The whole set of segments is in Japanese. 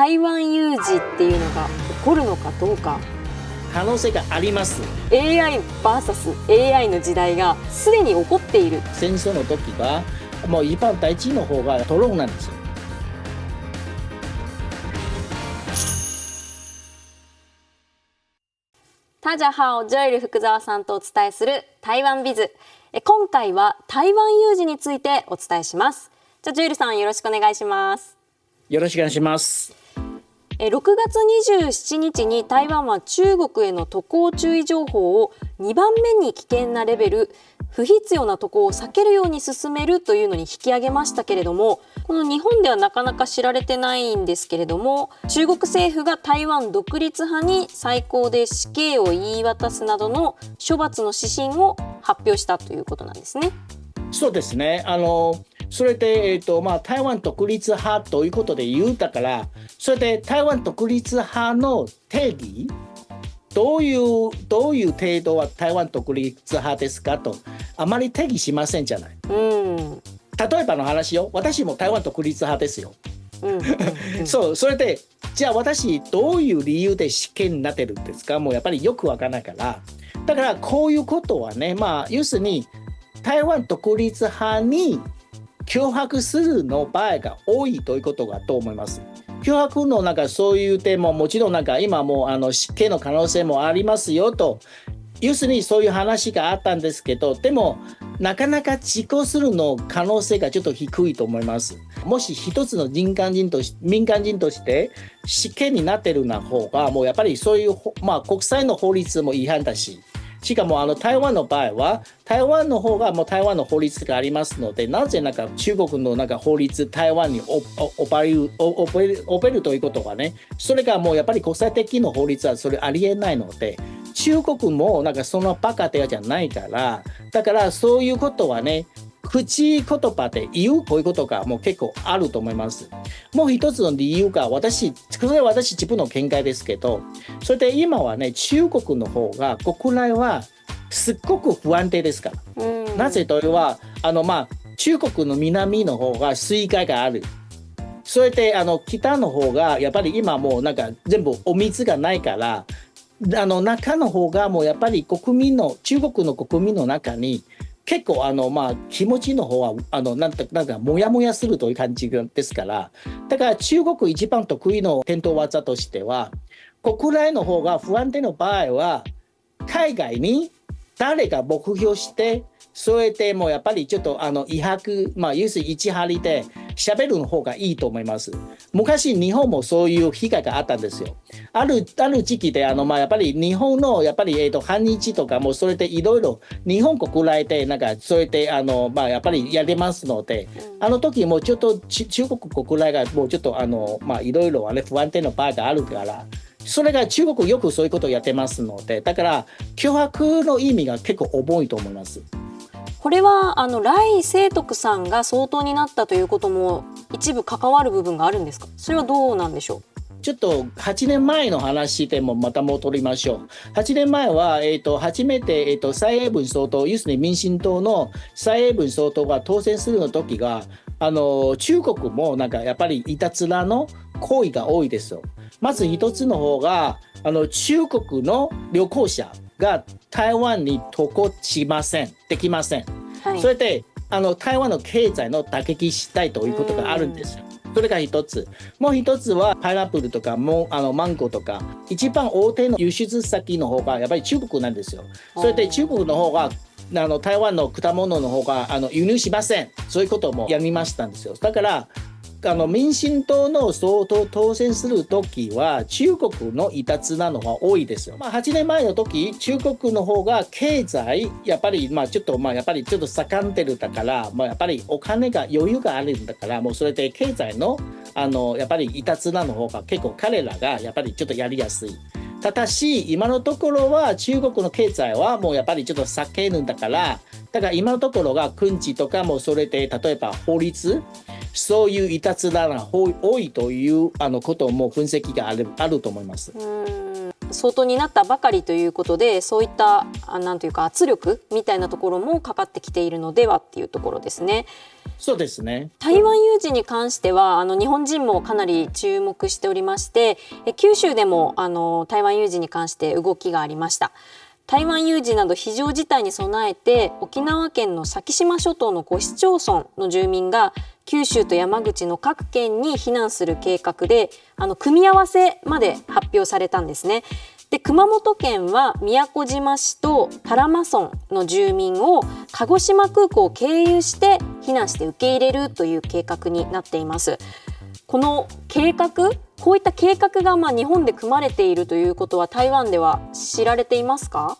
台湾有事っていうのが起こるのかどうか。可能性があります。 AI vs AI の時代がすでに起こっている。戦争の時はもう一番大事の方がドローンなんですよ。大家好、ジョエル福澤さんとお伝えする台湾ビズ。今回は台湾有事についてお伝えします。じゃあジョエルさん、よろしくお願いします。よろしくお願いします。6月27日に台湾は中国への渡航注意情報を2番目に危険なレベル、不必要な渡航を避けるように進めるというのに引き上げましたけれども、この日本ではなかなか知られてないんですけれども、中国政府が台湾独立派に最高で死刑を言い渡すなどの処罰の指針を発表したということなんですね。そうですね。それで、台湾独立派ということで言うだから、それで台湾独立派の定義、どういう程度は台湾独立派ですかとあまり定義しませんじゃない。例えばの話よ、私も台湾独立派ですよ。それでじゃあ私どういう理由で死刑になってるんですか。もうやっぱりよくわからないから。だからこういうことはね、要するに台湾独立派に脅迫するの場合が多いということだと思います。脅迫のそういう点ももちろん今も死刑の可能性もありますよと、要するにそういう話があったんですけど、でもなかなか実行するの可能性がちょっと低いと思います。もし一つの民間人として死刑になってるな方がもうやっぱりそういう、国際の法律も違反だし、しかも台湾の場合は台湾の方がもう台湾の法律がありますので、なぜ中国の法律台湾に覚えるということがね、それがもうやっぱり国際的な法律はそれありえないので、中国もそのバカでじゃないから、だからそういうことはね、口言葉で言うこういうことがもう結構あると思います。もう一つの理由がこれは私自分の見解ですけど、それで今はね、中国の方が国内はすっごく不安定ですから。なぜというと中国の南の方が水害がある。それで北の方がやっぱり今もう全部お水がないから、中の方がもうやっぱり中国の国民の中に結構気持ちの方はモヤモヤするという感じですから、だから中国一番得意の伝統技としては、国内の方が不安定の場合は海外に誰が目標して、それでもうやっぱりちょっと威迫、要するに市張りで喋るの方がいいと思います。昔日本もそういう被害があったんですよ。ある時期でやっぱり日本の反日とかもそれでいろいろ日本国内でそれでやっぱりやれますので、時もちょっと中国国内がもうちょっといろいろ不安定な場合があるから。それが中国よくそういうことをやってますので、だから脅迫の意味が結構重いと思います。これは頼清徳さんが総統になったということも一部関わる部分があるんですか。それはどうなんでしょう。ちょっと8年前の話でもまた戻りましょう。8年前は、初めて、蔡英文総統、要するに民進党の蔡英文総統が当選するの時が中国もやっぱりいたずらの行為が多いですよ。まず一つの方が中国の旅行者が台湾に渡航できません、それで台湾の経済の打撃したいということがあるんですよ。それが一つ。もう一つはパイナップルとかマンゴーとか一番大手の輸出先の方がやっぱり中国なんですよ。それで中国の方が台湾の果物の方が輸入しません。そういうこともやりましたんですよ。だから民進党の総統当選するときは中国のいたずらの方が多いですよ。8年前の時中国の方が経済やっぱりちょっと盛んでるだから、やっぱりお金が余裕があるんだから、もうそれで経済のやっぱりいたずらの方が結構彼らがやっぱりちょっとやりやすい。ただし今のところは中国の経済はもうやっぱりちょっと避けるんだから、だから今のところが軍事とかもそれで例えば法律、そういういたずらが多いということも分析があると思います。相当になったばかりということで、そういったなんというか圧力みたいなところもかかってきているのではっていうところですね。そうですね。台湾有事に関しては日本人もかなり注目しておりまして、九州でも台湾有事に関して動きがありました。台湾有事など非常事態に備えて、沖縄県の先島諸島の5市町村の住民が九州と山口の各県に避難する計画で、組み合わせまで発表されたんですね。で、熊本県は宮古島市と多良間村の住民を鹿児島空港を経由して避難して受け入れるという計画になっています。この計画、こういった計画が日本で組まれているということは台湾では知られていますか？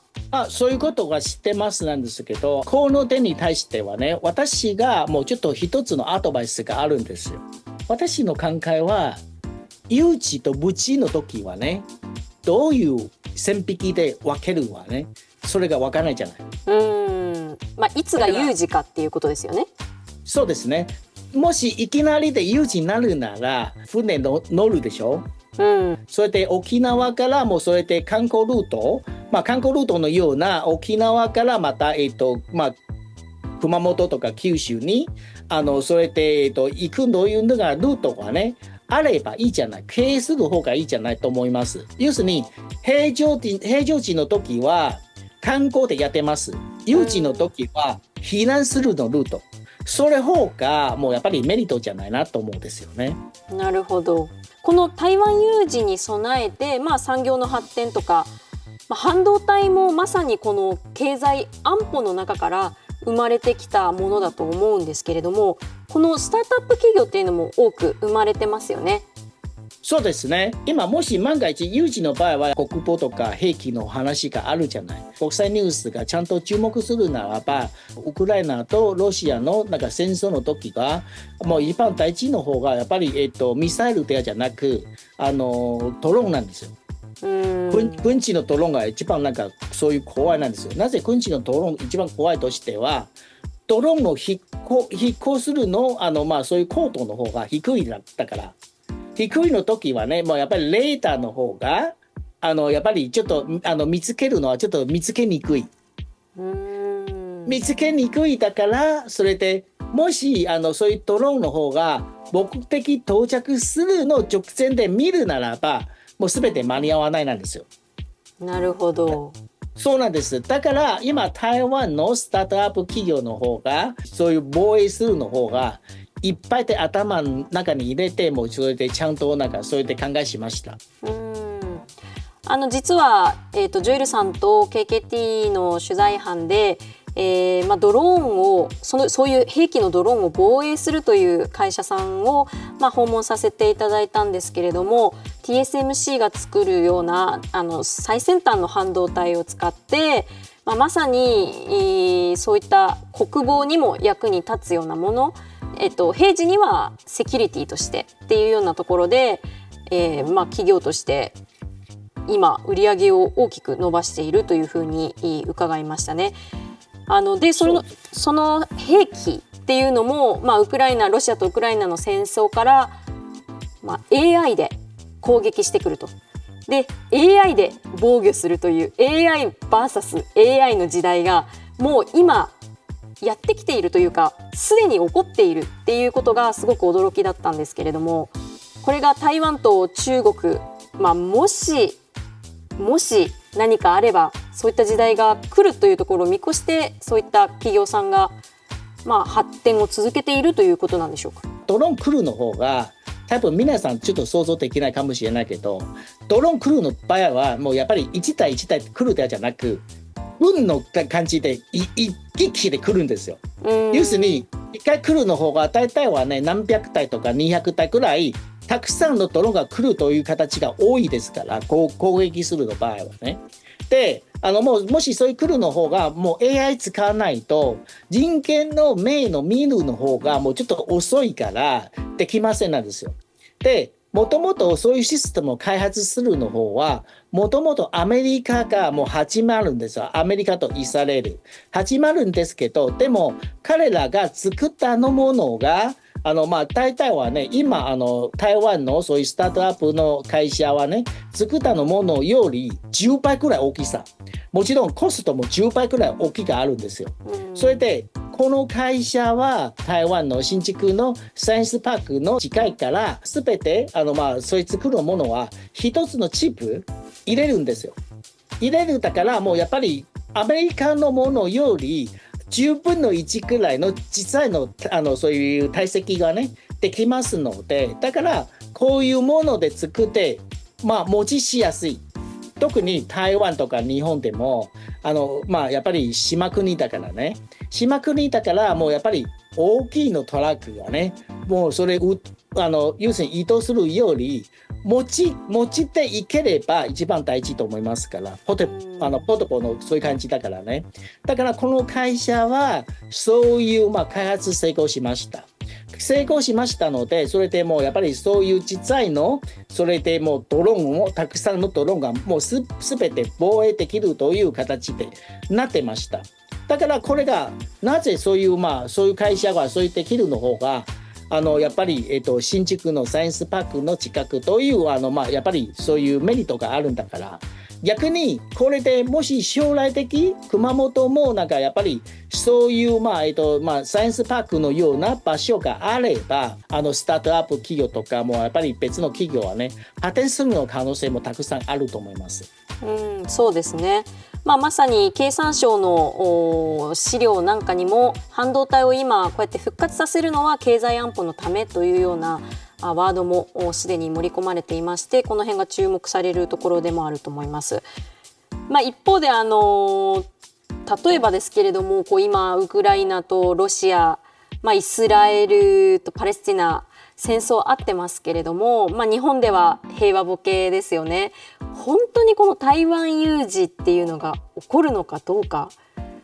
そういうことが知ってますなんですけど、この点に対してはね、私がもうちょっと一つのアドバイスがあるんですよ。私の考えは、有事と無事の時はね、どういう線引きで分けるはね、それが分からないじゃない。いつが有事かっていうことですよね。そうですね。もしいきなりで有事になるなら船乗るでしょ。それで沖縄からもそれで観光ルート、観光ルートのような沖縄からまた熊本とか九州にそれで行くというのがルートがねあればいいじゃない、経営する方がいいじゃないと思います。要するに平常時の時は観光でやってます。有事の時は避難するのルート、それ方がもうやっぱりメリットじゃないなと思うんですよね。なるほど。この台湾有事に備えて、産業の発展とか、半導体もまさにこの経済安保の中から生まれてきたものだと思うんですけれども、このスタートアップ企業っていうのも多く生まれてますよね。そうですね。今もし万が一有事の場合は国防とか兵器の話があるじゃない。国際ニュースがちゃんと注目するならば、ウクライナとロシアの戦争の時がもう一番大事の方がやっぱり、ミサイルじゃなくドローンなんですよ。軍事のドローンが一番そういう怖いなんですよ。なぜ軍事のドローン一番怖いとしては、ドローンの飛行するのそういう高度の方が低いだから。低いの時はね、もうやっぱりレーダーの方がやっぱりちょっと見つけるのはちょっと見つけにくい。見つけにくいだから、それでもしそういうドローンの方が目的到着するの直前で見るならば、もう全て間に合わないなんですよ。なるほど。そうなんです。だから今台湾のスタートアップ企業の方がそういう防衛するの方がいっぱいで頭の中に入れて、もうそれでちゃんとそれで考えしました。実は、ジョエルさんと KKT の取材班で、ドローンをそういう兵器のドローンを防衛するという会社さんを、訪問させていただいたんですけれども、 TSMC が作るような最先端の半導体を使って、まさにそういった国防にも役に立つようなもの、平時にはセキュリティとしてっていうようなところで、企業として今売り上げを大きく伸ばしているというふうに伺いましたね。でその兵器っていうのも、ロシアとウクライナの戦争から、AI で攻撃してくると。で AI で防御するという AIVS AI の時代がもう今やってきているというか、すでに起こっているっていうことがすごく驚きだったんですけれども、これが台湾と中国、もし何かあればそういった時代が来るというところを見越して、そういった企業さんが発展を続けているということなんでしょうか。ドローン来るの方が多分皆さんちょっと想像できないかもしれないけど、ドローン来るの場合はもうやっぱり1対1対来るじゃなく、運の感じで一気で来るんですよ。要するに1回来るの方が大体はね、何百体とか200体くらいたくさんのドローンが来るという形が多いですから、攻撃するの場合はね。でもしそういう来るの方がもう AI 使わないと人間の目の見るの方がもうちょっと遅いからできませんなんですよ。でもともとそういうシステムを開発するの方はもともとアメリカがもう始まるんですよ。アメリカとイスラエル始まるんですけど、でも彼らが作ったものが大体はね、今台湾のそういうスタートアップの会社はね、作ったのものより10倍くらい大きさ、もちろんコストも10倍くらい大きくあるんですよ。それでこの会社は台湾の新築のサイエンスパークの近いから全てそういう作るものは一つのチップ入れるんですよ。入れるだからもうやっぱりアメリカのものより10分の1くらいの実際のそういう体積がねできますので、だからこういうもので作って持ちしやすい。特に台湾とか日本でもやっぱり島国だからね、島国だからもうやっぱり大きいのトラックがね、もうそれ要するに移動するより持ちていければ一番大事と思いますから、ポテポのそういう感じだからね。だからこの会社はそういう開発成功しました。成功しましたので、それでもうやっぱりそういう実際のそれでもうドローンをたくさんのドローンがもうすべて防衛できるという形でなってました。だからこれがなぜそういう会社がそういうできるの方がやっぱり、新築のサイエンスパークの近くというやっぱりそういうメリットがあるんだから、逆にこれでもし将来的熊本もやっぱりそういうサイエンスパークのような場所があればスタートアップ企業とかもやっぱり別の企業はね発展するの可能性もたくさんあると思います。そうですね。まさに経産省の資料なんかにも半導体を今こうやって復活させるのは経済安保のためというようなワードもすでに盛り込まれていまして、この辺が注目されるところでもあると思います。一方で例えばですけれども今ウクライナとロシア、イスラエルとパレスチナ戦争あってますけれども、日本では平和ボケですよね。本当にこの台湾有事っていうのが起こるのかどうか、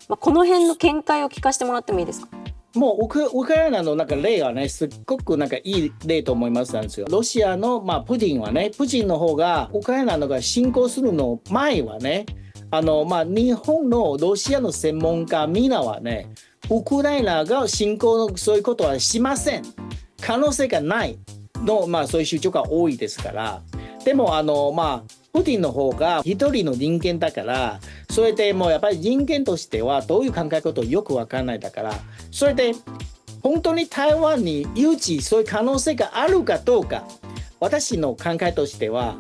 この辺の見解を聞かせてもらってもいいですか？もうウクライナの例はねすっごくいい例と思いますんですよ。ロシアのプーチンはね、プーチンの方がウクライナのが侵攻するの前はね日本のロシアの専門家みんなはね、ウクライナが侵攻のそういうことはしません、可能性がないの、そういう主張が多いですから。でもプーチンの方が一人の人間だから、それでもうやっぱり人間としてはどういう考え方をよく分からないだから、それで本当に台湾に有事そういう可能性があるかどうか、私の考えとしては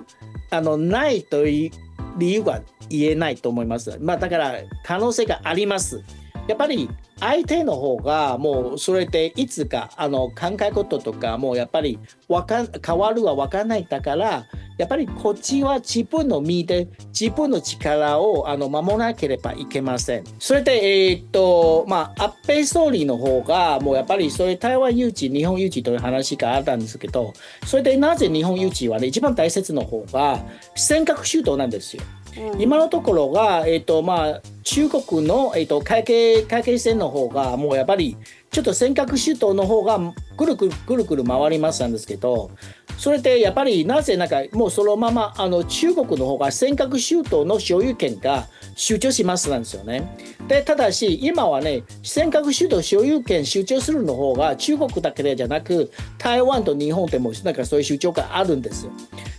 ないという理由は言えないと思います。だから可能性があります。やっぱり相手の方がもうそれでいつか考え方とかもうやっぱり変わるは分からないだから、やっぱりこっちは自分の身で自分の力を守らなければいけません。それで安倍総理の方がもうやっぱりそれ台湾有事日本有事という話があったんですけど、それでなぜ日本有事はね一番大切な方が尖閣諸島なんですよ。今のところが、中国の、海警船の方がもうやっぱりちょっと尖閣諸島の方がぐるぐる回りましたんですけど、それでやっぱりなぜもうそのまま中国の方が尖閣諸島の所有権が主張しますなんですよね。でただし今はね尖閣諸島所有権主張するの方が中国だけでじゃなく台湾と日本でもそういう主張があるんですよ。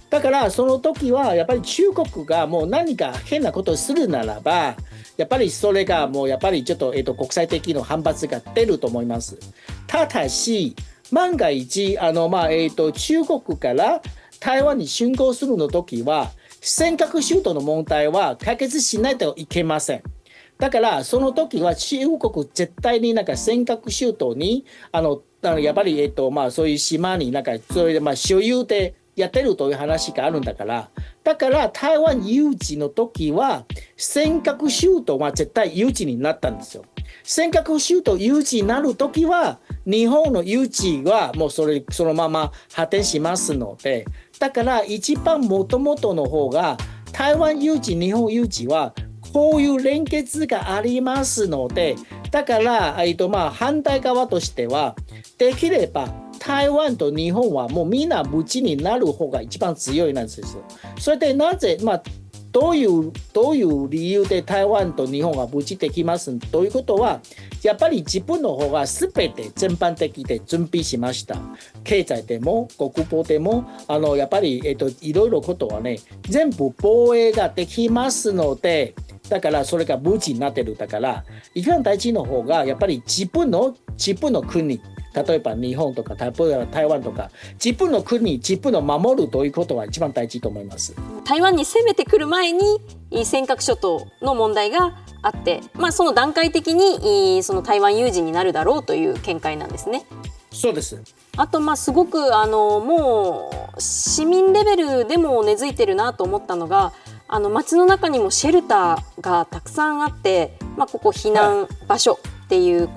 だからその時はやっぱり中国がもう何か変なことをするならば、やっぱりそれがもうやっぱりちょっと、国際的な反発が出ると思います。ただし万が一中国から台湾に侵攻するの時は尖閣諸島の問題は解決しないといけません。だからその時は中国絶対に尖閣諸島にやっぱりそういう島にそれで所有でやってるという話があるんだから、だから台湾有事の時は尖閣諸島は絶対有事になったんですよ。尖閣諸島有事になる時は日本の有事はもうそのまま発展しますので、だから一番もともとの方が台湾有事日本有事はこういう連結がありますので、だから反対側としてはできれば台湾と日本はもうみんな無事になる方が一番強いなんですよ。それでなぜ、どういう理由で台湾と日本が無事できますということは、やっぱり自分の方が全て全般的で準備しました。経済でも国防でもやっぱり、いろいろことはね、全部防衛ができますので、だからそれが無事になってる。だから一番大事の方がやっぱり自分の国、例えば日本とか台湾とか自分の国自分の守るということは一番大事と思います。台湾に攻めてくる前に尖閣諸島の問題があって、その段階的にその台湾有事になるだろうという見解なんですね。そうです。あとすごくもう市民レベルでも根付いてるなと思ったのが、街の中にもシェルターがたくさんあって、ここ避難場所っていう、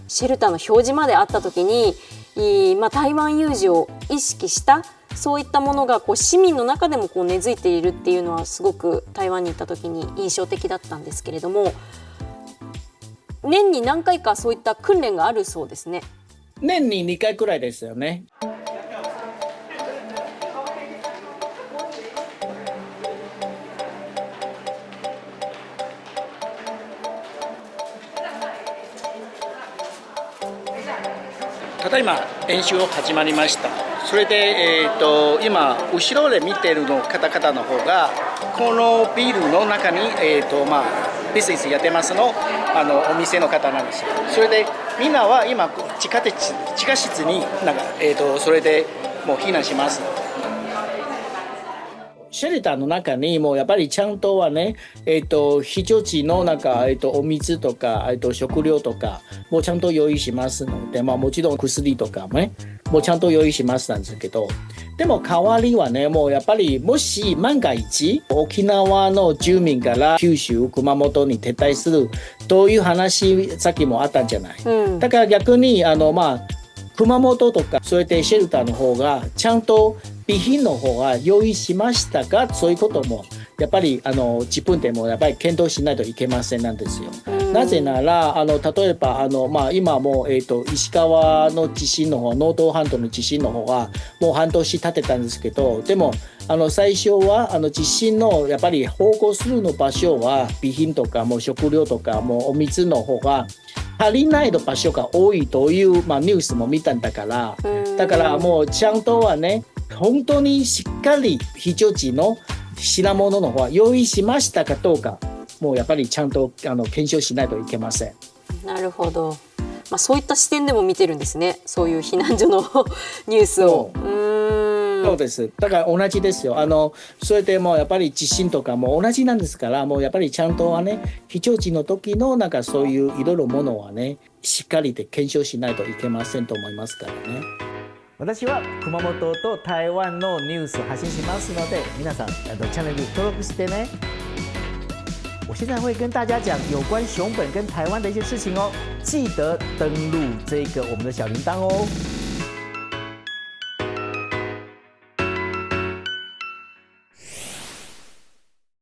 シェルターの表示まであった時に、台湾有事を意識したそういったものが市民の中でも根付いているっていうのはすごく台湾に行った時に印象的だったんですけれども、年に何回かそういった訓練があるそうですね。年に2回くらいですよね。ただいま演習を始まりました。それで、今後ろで見ているの方々の方がこのビルの中に、ビジネスやってますのお店の方なんですよ。それでみんなは今地下室にそれでもう避難します。シェルターの中にもやっぱりちゃんとはね、非常時のお水とか食料とかもうちゃんと用意しますので、もちろん薬とかもねもうちゃんと用意しますなんですけど、でも代わりはね、もうやっぱりもし万が一沖縄の住民から九州熊本に撤退するという話さっきもあったんじゃない、だから逆に熊本とかそうやってシェルターの方がちゃんと備品の方が用意しましたが、そういうこともやっぱり自分でもやっぱり検討しないといけませんなんですよ。なぜなら例えば今も石川の地震の方、能登半島の地震の方がもう半年経ってたんですけど、でも最初は地震のやっぱり保護するの場所は備品とかもう食料とかもうお水の方が足りない場所が多いという、ニュースも見たんだから、だからもうちゃんとはね、本当にしっかり非常時の品物の方は用意しましたかどうか、もうやっぱりちゃんと検証しないといけません。なるほど、そういった視点でも見てるんですね、そういう避難所のニュースを。そうです。だから同じですよ。それでもやっぱり地震とかも同じなんですから、もうやっぱりちゃんとはね、非常時の時のそういういろいろものはね、しっかりで検証しないといけませんと思いますからね。私は熊本と台湾のニュースを発信しますので、皆さんチャンネル登録してね。我现在会跟大家讲有关熊本跟台湾的一些事情哦，记得登录这个我们的小铃铛哦。